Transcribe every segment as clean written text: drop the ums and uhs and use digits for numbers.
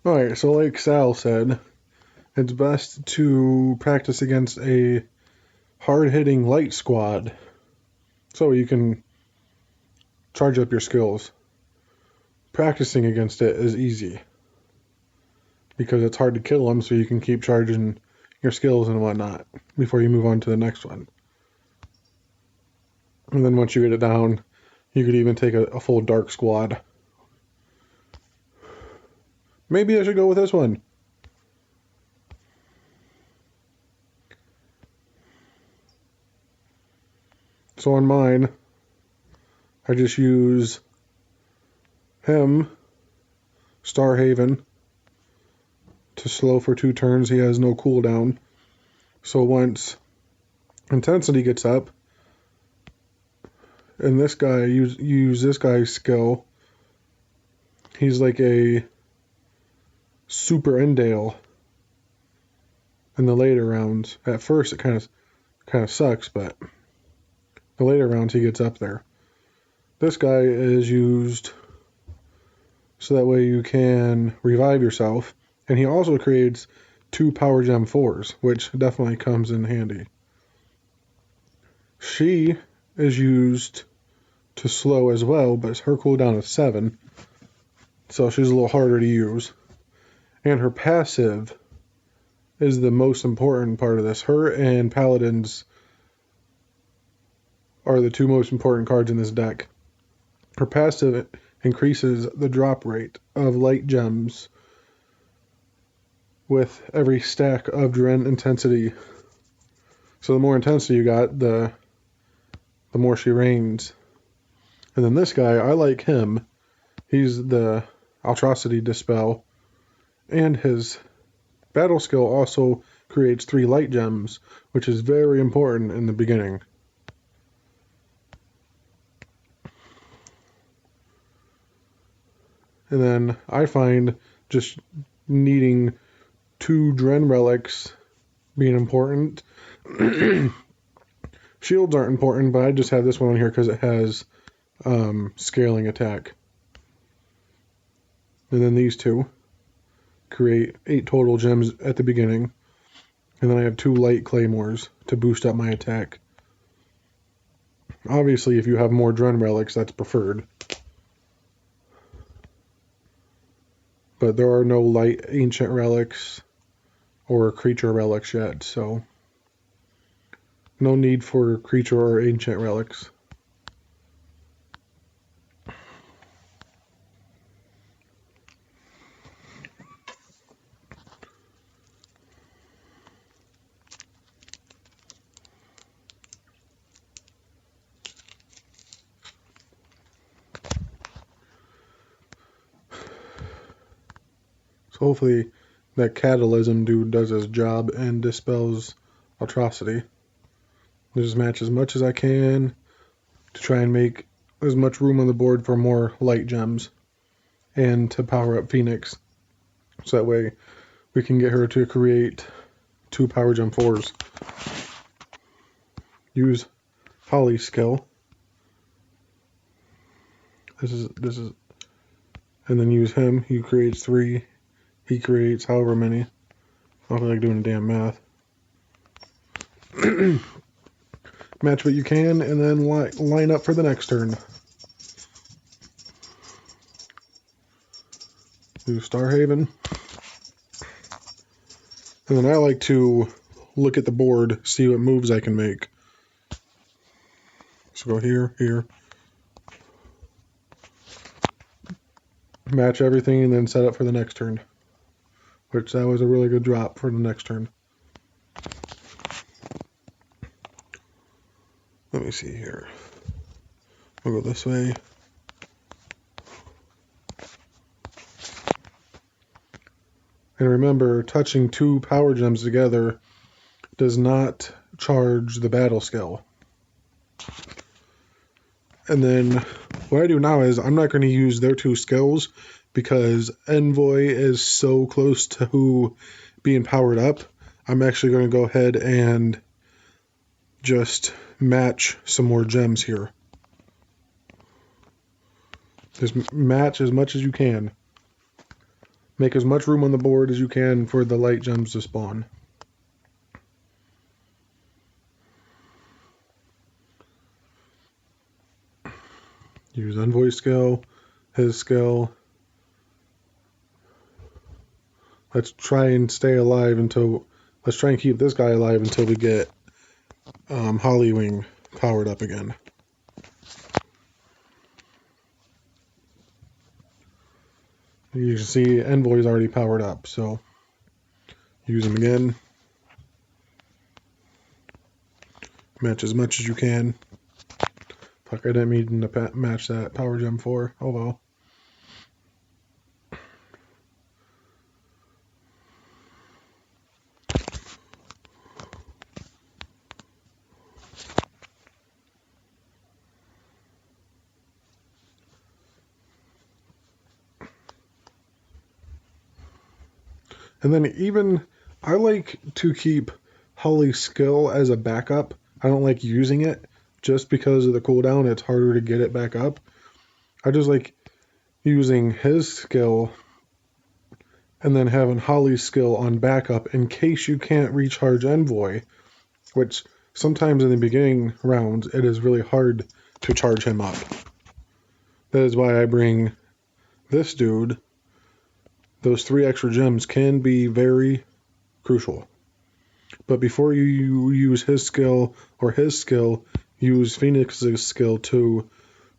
Alright, so like Sal said, it's best to practice against a hard-hitting light squad so you can charge up your skills. Practicing against it is easy because it's hard to kill them, so you can keep charging your skills and whatnot before you move on to the next one. And then once you get it down, you could even take a full dark squad. Maybe I should go with this one. So on mine, I just use him, Starhaven, to slow for 2 turns. He has no cooldown. So once intensity gets up, and this guy use this guy's skill, he's like a super Endale in the later rounds. At first it kind of sucks, but the later rounds he gets up there. This guy is used so that way you can revive yourself, and he also creates 2 Power Gem 4s, which definitely comes in handy. She is used to slow as well, but her cooldown is 7, so she's a little harder to use. And her passive is the most important part of this. Her and Paladins are the 2 most important cards in this deck. Her passive increases the drop rate of light gems with every stack of Dren intensity. So the more intensity you got, the more she reigns. And then this guy, I like him. He's the Atrocity Dispel, and his battle skill also creates 3 light gems, which is very important in the beginning. And then I find just needing 2 Dren relics being important. Shields aren't important, but I just have this one on here because it has scaling attack. And then these 2 create 8 total gems at the beginning. And then I have 2 light claymores to boost up my attack. Obviously, if you have more Dren relics, that's preferred. But there are no light ancient relics or creature relics yet, so no need for creature or ancient relics. So hopefully that Catalysm dude does his job and dispels Atrocity. I just match as much as I can to try and make as much room on the board for more light gems and to power up Phoenix. So that way we can get her to create 2 Power Gem 4s. Use Holly's skill. This is, and then use him. He creates 3. He creates however many. I don't feel like doing the damn math. Match what you can, and then line up for the next turn. Do Starhaven. And then I like to look at the board, see what moves I can make. So go here, here. Match everything, and then set up for the next turn. Which that was a really good drop for the next turn. Let me see here. I'll go this way. And remember, touching 2 power gems together does not charge the battle skill. And then what I do now is I'm not going to use their 2 skills because Envoy is so close to being powered up. I'm actually going to go ahead and just match some more gems here. Just match as much as you can. Make as much room on the board as you can for the light gems to spawn. Use Envoy skill, his skill. Let's try and stay alive until... Let's try and keep this guy alive until we get Hollywing powered up again. You can see Envoy's already powered up, so use him again. Match as much as you can. Fuck, I didn't mean to match that power gem 4. Oh well. And then even, I like to keep Holly's skill as a backup. I don't like using it just because of the cooldown. It's harder to get it back up. I just like using his skill and then having Holly's skill on backup in case you can't recharge Envoy, which sometimes in the beginning rounds it is really hard to charge him up. That is why I bring this dude. Those 3 extra gems can be very crucial. But before you use his skill or his skill, use Phoenix's skill to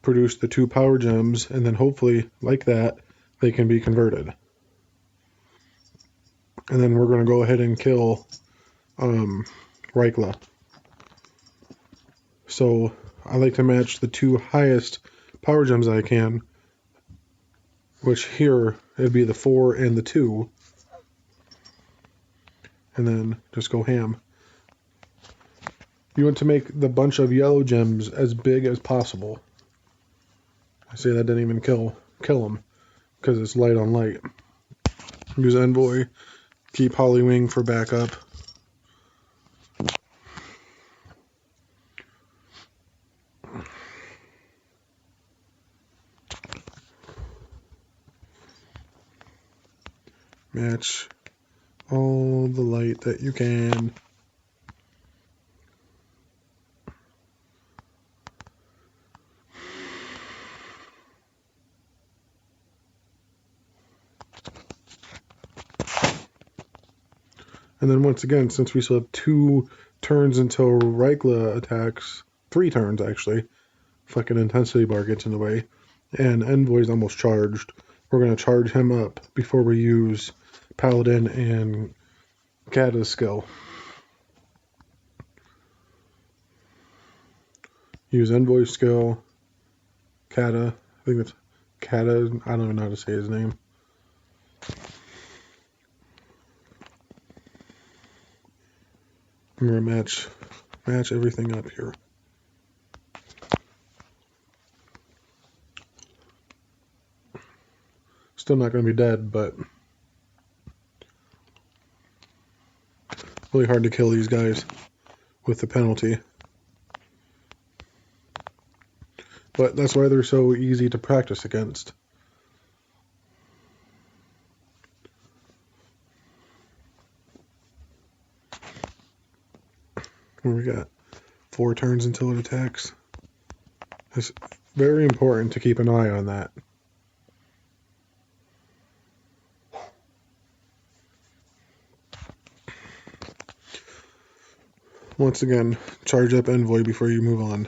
produce the 2 power gems, and then hopefully, like that, they can be converted. And then we're going to go ahead and kill Rykla. So I like to match the 2 highest power gems I can, which here it'd be the 4 and the 2. And then just go ham. You want to make the bunch of yellow gems as big as possible. I say that didn't even kill them because it's light on light. Use Envoy. Keep Hollywing for backup. Match all the light that you can. And then once again, since we still have 2 turns until Rykla attacks, 3 turns actually, fucking intensity bar gets in the way, and Envoy's almost charged, we're going to charge him up before we use Paladin and Kata's skill. Use Envoy's skill, Kata, I think it's Kata, I don't even know how to say his name. I'm going to match everything up here. Still not going to be dead, but really hard to kill these guys with the penalty. But that's why they're so easy to practice against. What we got? 4 turns until it attacks. It's very important to keep an eye on that. Once again, charge up Envoy before you move on.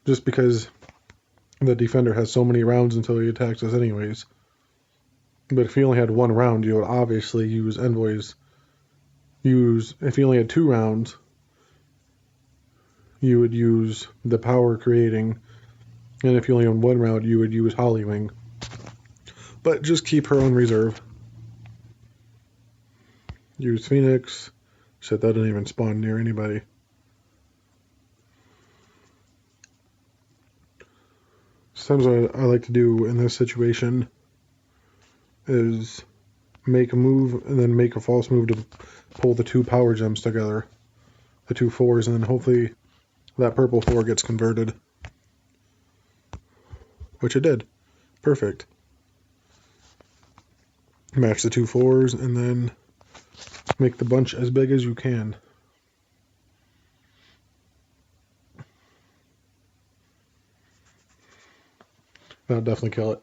Just because the defender has so many rounds until he attacks us anyways. But if he only had 1 round, you would obviously use Envoy's. If he only had 2 rounds, you would use the power creating. And if you only had 1 round, you would use Hollywing. But just keep her on reserve. Use Phoenix. Shit, that didn't even spawn near anybody. Sometimes what I like to do in this situation is make a move and then make a false move to pull the 2 power gems together. The 2 4s, and then hopefully that purple 4 gets converted. Which it did. Perfect. Match the 2 4s and then make the bunch as big as you can. That'll definitely kill it.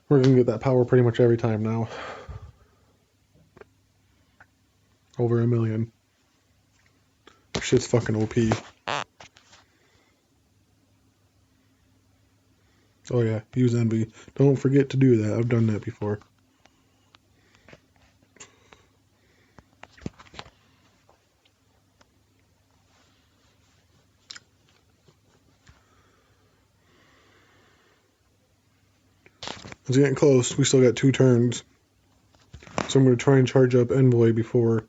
We're going to get that power pretty much every time now. Over 1 million. Shit's fucking OP. Oh yeah, use envy. Don't forget to do that. I've done that before. It's getting close. We still got 2 turns. So I'm going to try and charge up Envoy before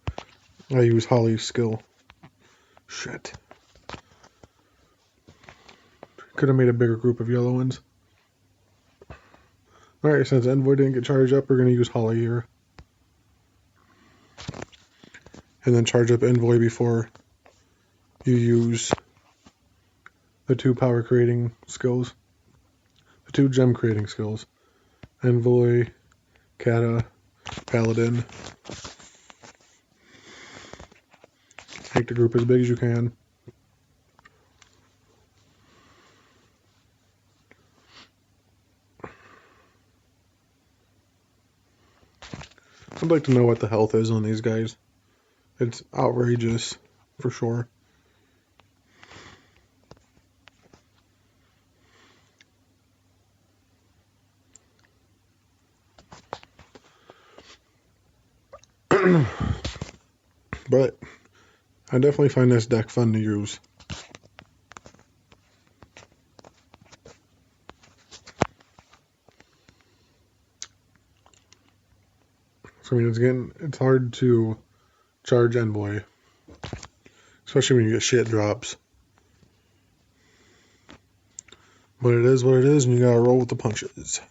I use Holly's skill. Shit. Could have made a bigger group of yellow ones. Alright, since Envoy didn't get charged up, we're going to use Holly here. And then charge up Envoy before you use the 2 power creating skills. The 2 gem creating skills. Envoy, Kata, Paladin. Make the group as big as you can. I'd like to know what the health is on these guys. It's outrageous, for sure. But I definitely find this deck fun to use. So I mean, it's hard to charge Envoy, especially when you get shit drops. But it is what it is, and you gotta roll with the punches.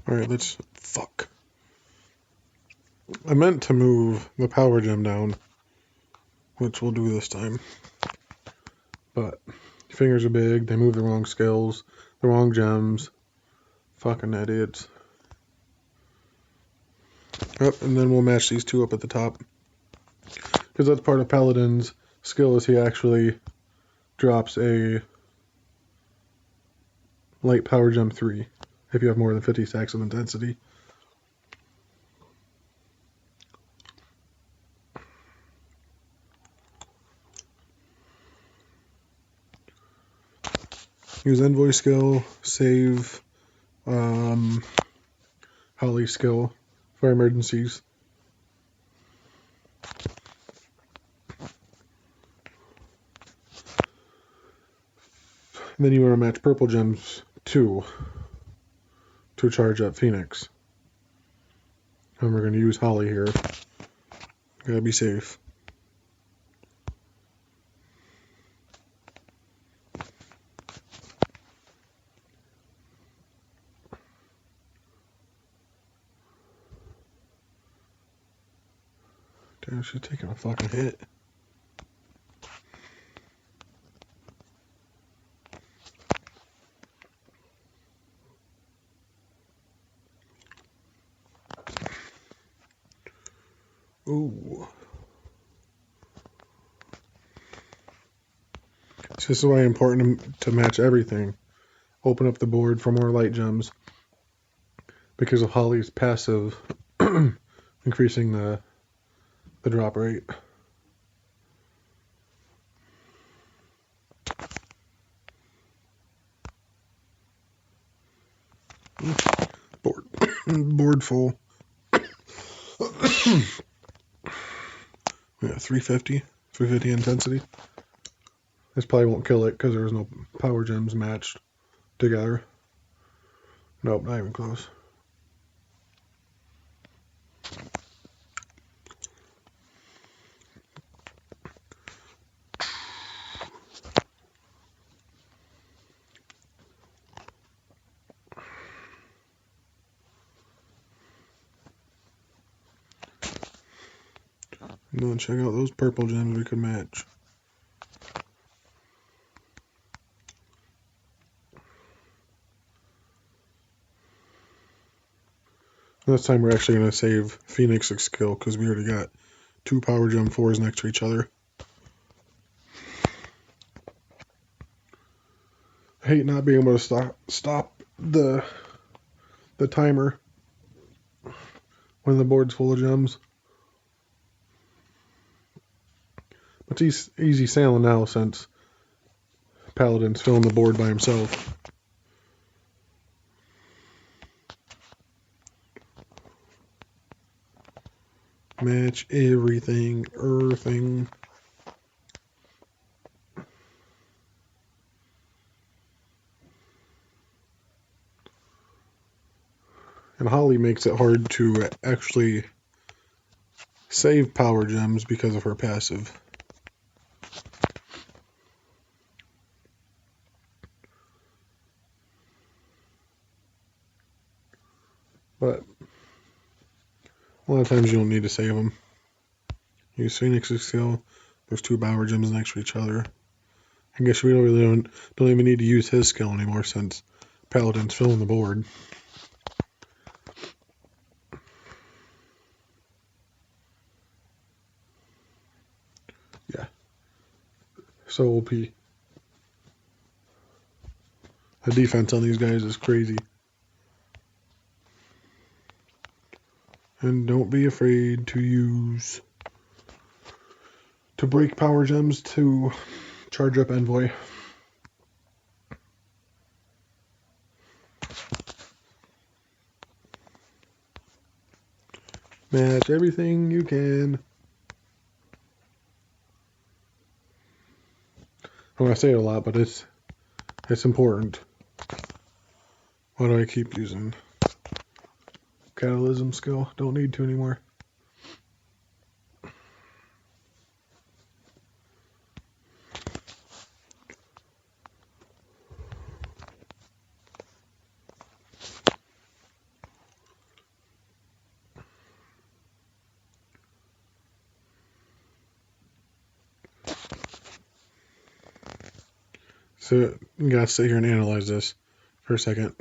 Alright, let's... Fuck. I meant to move the power gem down, which we'll do this time. But fingers are big, they move the wrong skills, the wrong gems. Fucking idiots. Yep, and then we'll match these 2 up at the top. Because that's part of Paladin's skill, is he actually drops a light power gem 3 if you have more than 50 stacks of intensity. Use Envoy skill, save Holly skill for emergencies. And then you want to match purple gems 2 to charge up Phoenix. And we're going to use Holly here. Gotta be safe. Damn, she's taking a fucking hit. Ooh. This is why it's important to match everything. Open up the board for more light gems. Because of Holly's passive increasing the drop rate. Board full. Yeah, 350 intensity. This probably won't kill it because there was no power gems matched together. Nope, not even close. then check out those purple gems we could match. This time we're actually going to save Phoenix's skill because we already got 2 power gem 4s next to each other. I hate not being able to stop the timer when the board's full of gems. But it's easy sailing now since Paladin's filling the board by himself. Match everything, earthing. And Holly makes it hard to actually save power gems because of her passive. But a lot of times you don't need to save them. Use Phoenix's skill. There's 2 power gems next to each other. I guess we don't even need to use his skill anymore since Paladin's filling the board. Yeah. So OP. The defense on these guys is crazy. And don't be afraid to break power gems to charge up Envoy. Match everything you can. I want to say it a lot, but it's important. Why do I keep using Catalysm skill? Don't need to anymore. So you gotta sit here and analyze this for a second.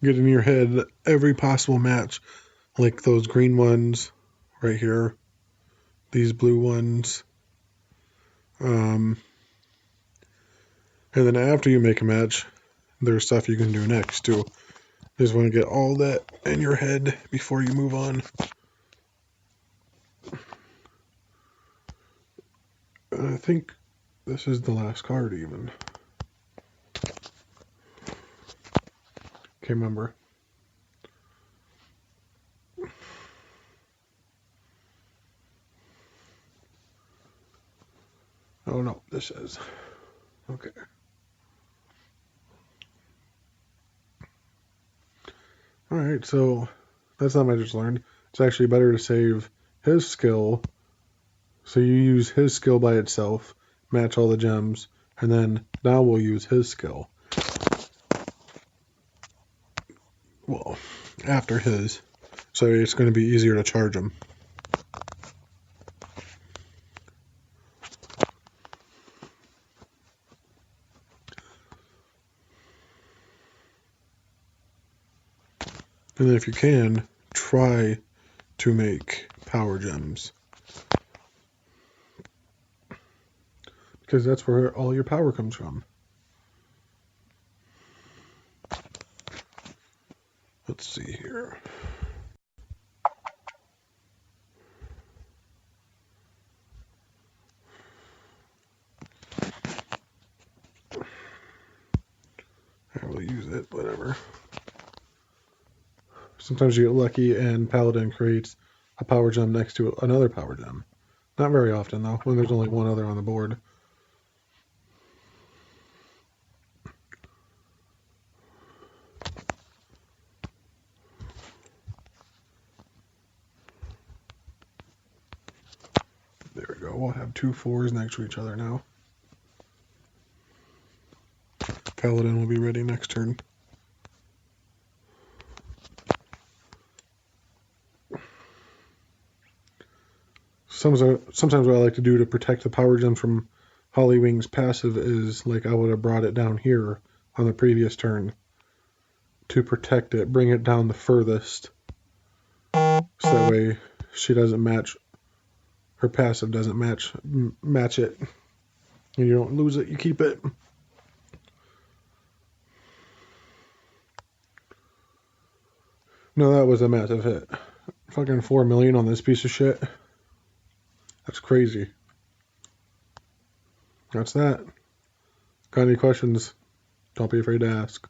Get in your head every possible match, like those green ones right here, these blue ones, and then after you make a match, there's stuff you can do next too. You just want to get all that in your head before you move on. I think this is the last card even. Can't remember. Oh no, this is. Okay. Alright, so that's not what I just learned. It's actually better to save his skill. So you use his skill by itself, match all the gems, and then now we'll use his skill. Well, after his. So it's going to be easier to charge him. And then if you can, try to make power gems. Because that's where all your power comes from. Let's see here. I will use it, whatever. Sometimes you get lucky and Paladin creates a power gem next to another power gem. Not very often, though, when there's only one other on the board. There we go. We'll have 2 4s next to each other now. Paladin will be ready next turn. sometimes what I like to do to protect the power gem from Hollywing's passive is, like, I would have brought it down here on the previous turn to protect it, bring it down the furthest, so that way she doesn't match, her passive doesn't match it, and you don't lose it, you keep it. No, that was a massive hit. Fucking 4 million on this piece of shit. That's crazy. That's that. Got any questions? Don't be afraid to ask.